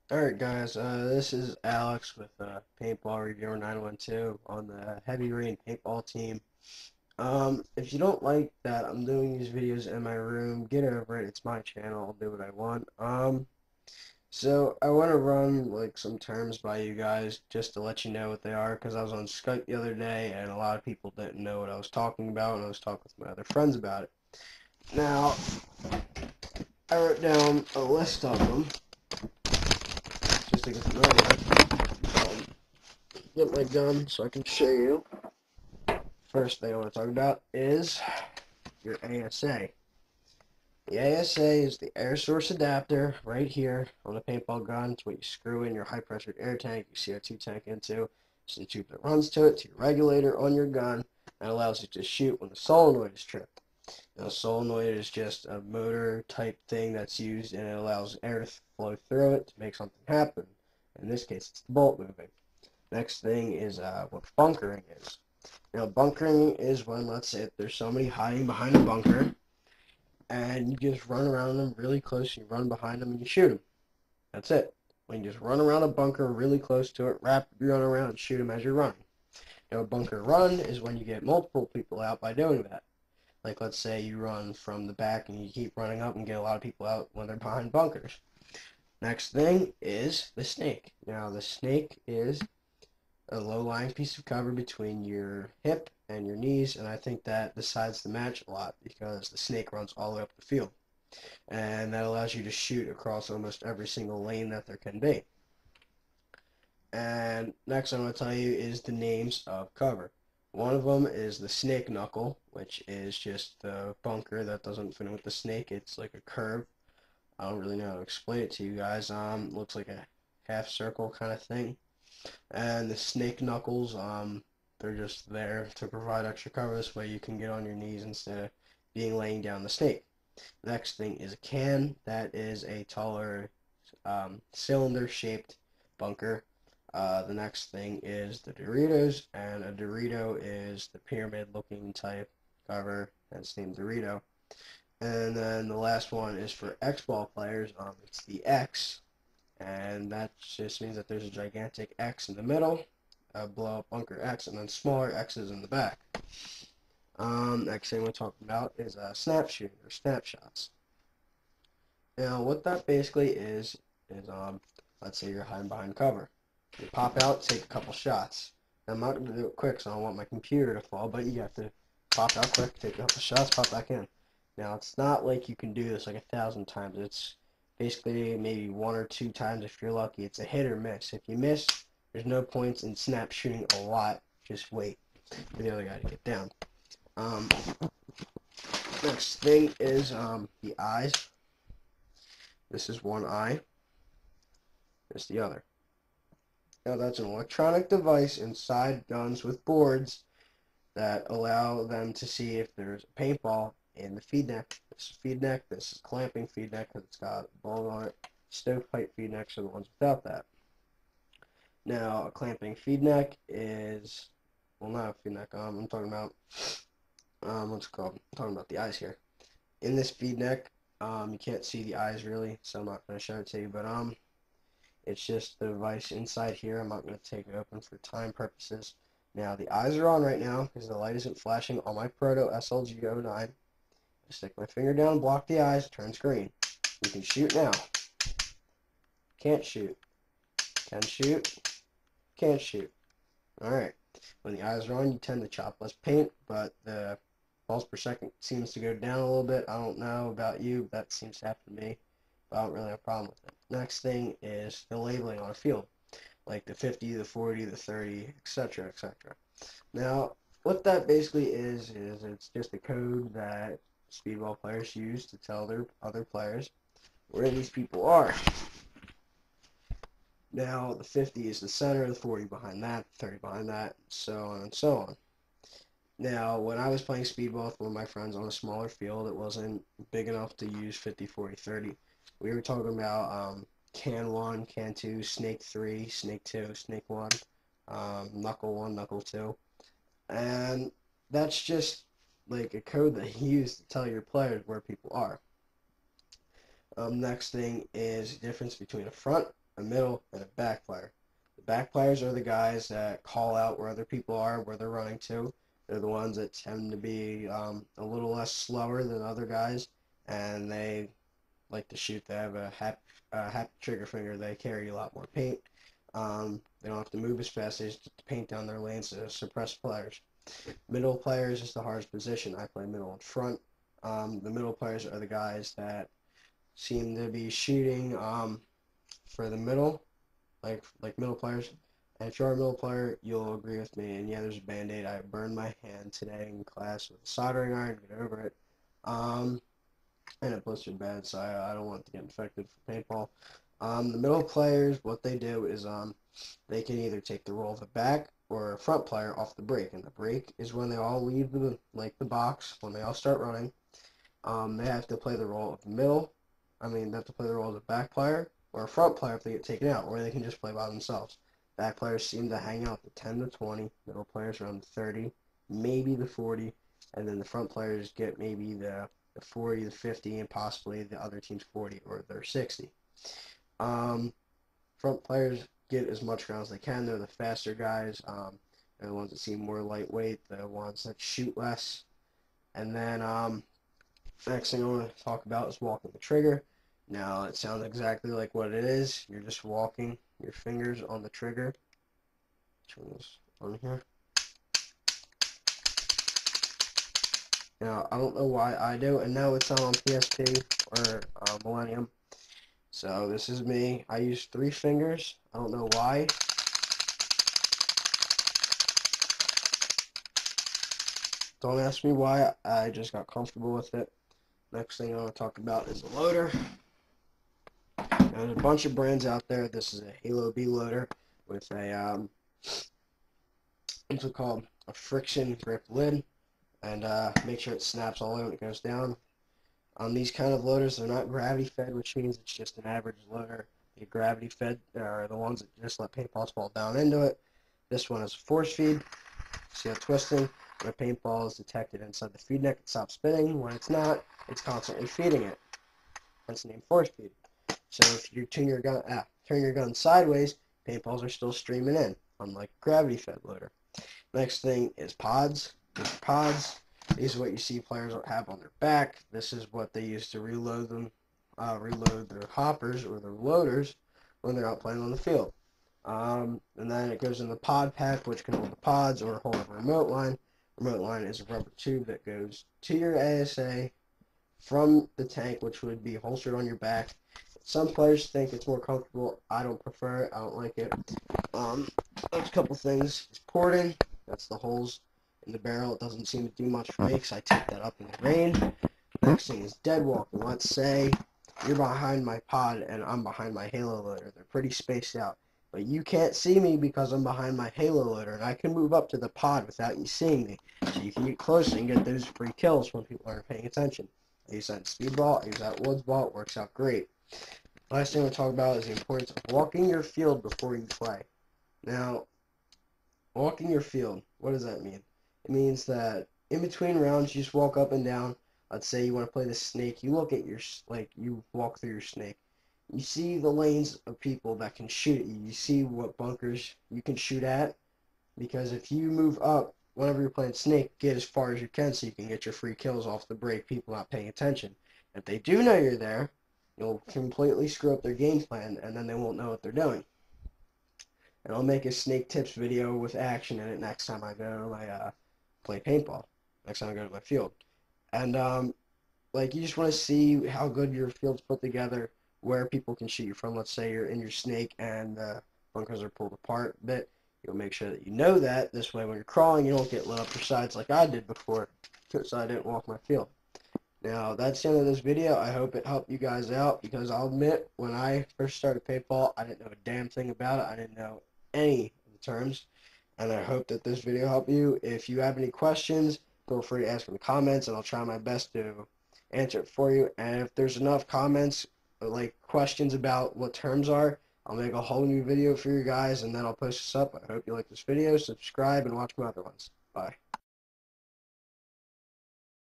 Alright guys, this is Alex with Paintball Reviewer 912 on the Heavy Rain Paintball team. If you don't like that I'm doing these videos in my room, get over it. It's my channel. I'll do what I want. So I want to run like some terms by you guys just to let you know what they are, because I was on Skype the other day and a lot of people didn't know what I was talking about, and I was talking with my other friends about it. Now, I wrote down a list of them just to get them ready. Get my gun so I can show you. First thing I want to talk about is your ASA. The ASA is the air source adapter right here on the paintball gun. It's what you screw in your high pressure air tank, your CO2 tank into. It's the tube that runs to it, to your regulator on your gun, and allows you to shoot when the solenoid is tripped. Now, a solenoid is just a motor type thing that's used, and it allows air to flow through it to make something happen. In this case, it's the bolt moving. Next thing is what bunkering is. Now, bunkering is when, let's say, if there's somebody hiding behind a bunker, and you just run around them really close, you run behind them, and you shoot them. That's it. When you just run around a bunker really close to it, rapidly run around and shoot them as you're running. Now, a bunker run is when you get multiple people out by doing that. Like, let's say you run from the back and you keep running up and get a lot of people out when they're behind bunkers. Next thing is the snake. Now, the snake is a low-lying piece of cover between your hip and your knees, and I think that decides the match a lot because the snake runs all the way up the field, and that allows you to shoot across almost every single lane that there can be. And next I'm going to tell you is the names of cover. One of them is the snake knuckle, which is just the bunker that doesn't fit in with the snake. It's like a curve. I don't really know how to explain it to you guys. Looks like a half circle kind of thing. And the snake knuckles, they're just there to provide extra cover. This way you can get on your knees instead of being laying down the snake. Next thing is a can. That is a taller cylinder-shaped bunker. The next thing is the Doritos, and a Dorito is the pyramid-looking type cover that's named Dorito. And then the last one is for X-ball players. It's the X, and that just means that there's a gigantic X in the middle, a blow up bunker X, and then smaller X's in the back. Next thing we're talking about is snap shooting or snapshots. Now, what that basically is let's say you're hiding behind cover. You pop out, take a couple shots. Now, I'm not going to do it quick, so I don't want my computer to fall, but you have to pop out quick, take a couple shots, pop back in. Now, it's not like you can do this like 1,000 times. It's basically maybe one or two times if you're lucky. It's a hit or miss. If you miss, there's no points in snap shooting a lot. Just wait for the other guy to get down. Um, Next thing is the eyes. This is one eye. This is the other. Now that's an electronic device inside guns with boards that allow them to see if there's a paintball in the feed neck. This is feed neck. This is clamping feed neck because it's got a bolt on it. Stovepipe feed necks are the ones without that. Now a clamping feed neck is, well, not a feed neck. I'm talking about what's it called? I'm talking about the eyes here. In this feed neck, you can't see the eyes really, so I'm not going to show it to you. But it's just the device inside here. I'm not going to take it open for time purposes. Now the eyes are on right now because the light isn't flashing on my Proto SLG09. I stick my finger down, block the eyes, turns green. You can shoot now. Can't shoot. Can shoot. Can't shoot. Alright. When the eyes are on, you tend to chop less paint, but the balls per second seems to go down a little bit. I don't know about you, but that seems to happen to me. But I don't really have a problem with it. Next thing is the labeling on a field, like the 50, the 40, the 30, etc., etc. Now, what that basically is it's just a code that speedball players use to tell their other players where these people are. Now, the 50 is the center, the 40 behind that, the 30 behind that, so on and so on. Now, when I was playing speedball with one of my friends on a smaller field, it wasn't big enough to use 50, 40, 30. We were talking about can 1, can 2, snake 3, snake 2, snake 1, knuckle 1, knuckle 2. And that's just like a code that you use to tell your players where people are. Next thing is the difference between a front a middle, and a back player. The back players are the guys that call out where other people are, where they're running to. They're the ones that tend to be a little less slower than other guys, and they like to shoot. They have a happy trigger finger. They carry a lot more paint. They don't have to move as fast. They just paint down their lanes to suppress players. Middle players is the hardest position. I play middle and front. The middle players are the guys that seem to be shooting for the middle, like middle players. And if you're a middle player, you'll agree with me. And yeah, there's a band-aid. I burned my hand today in class with a soldering iron. Get over it. And it blistered bad, so I don't want to get infected for paintball. The middle players, what they do is they can either take the role of a back or a front player off the break, and the break is when they all leave the box, when they all start running. They have to play the role of middle. They have to play the role of a back player or a front player if they get taken out, or they can just play by themselves. Back players seem to hang out the 10 to 20, middle players around the 30, maybe the 40, and then the front players get maybe the 40, the 50, and possibly the other team's 40 or their 60. Front players get as much ground as they can. They're the faster guys. They're the ones that seem more lightweight, the ones that shoot less. And then next thing I want to talk about is walking the trigger. Now, it sounds exactly like what it is. You're just walking your fingers on the trigger. Turn this on here. Now, I don't know why I do, and no, it's not on PSP or Millennium. So this is me. I use 3 fingers. I don't know why. Don't ask me why. I just got comfortable with it. Next thing I want to talk about is a loader. Now, there's a bunch of brands out there. This is a Halo B loader with a what's it called? A friction grip lid, and make sure it snaps all the way when it goes down. These kind of loaders, they're not gravity fed, which means it's just an average loader. The gravity fed are the ones that just let paintballs fall down into it. This one is force feed. See how twisting? When a paintball is detected inside the feed neck, it stops spinning. When it's not, it's constantly feeding it. Hence the name force feed. So if you turn your gun sideways, paintballs are still streaming in, unlike a gravity fed loader. Next thing is pods. These are what you see players have on their back. This is what they use to reload their hoppers or their loaders when they're out playing on the field. And then it goes in the pod pack, which can hold the pods or hold a remote line. Remote line is a rubber tube that goes to your ASA from the tank, which would be holstered on your back. Some players think it's more comfortable. I don't prefer it. I don't like it. There's a couple things. It's porting. That's the holes in the barrel. It doesn't seem to do much for me because I take that up in the rain. Next thing is dead walking. Let's say you're behind my pod and I'm behind my Halo loader. They're pretty spaced out. But you can't see me because I'm behind my Halo loader, and I can move up to the pod without you seeing me. So you can get closer and get those free kills when people aren't paying attention. I use that in speedball. I use that woods ball. It works out great. Last thing I want to talk about is the importance of walking your field before you play. Now, walking your field, what does that mean? It means that in between rounds, you just walk up and down. Let's say you want to play the snake. You look at you walk through your snake. You see the lanes of people that can shoot at you. You see what bunkers you can shoot at. Because if you move up, whenever you're playing snake, get as far as you can so you can get your free kills off the break, people not paying attention. If they do know you're there, you'll completely screw up their game plan, and then they won't know what they're doing. And I'll make a snake tips video with action in it next time I go to my play paintball. Next time I go to my field. And you just want to see how good your field's put together, where people can shoot you from. Let's say you're in your snake and bunkers are pulled apart a bit. You'll make sure that you know that. This way, when you're crawling, you don't get lit up your sides like I did before, so I didn't walk my field. Now, that's the end of this video. I hope it helped you guys out, because I'll admit, when I first started paintball, I didn't know a damn thing about it. I didn't know any of the terms, and I hope that this video helped you. If you have any questions, feel free to ask in the comments, and I'll try my best to answer it for you. And if there's enough comments, like questions about what terms are, I'll make a whole new video for you guys, and then I'll post this up. I hope you like this video. Subscribe and watch my other ones. Bye.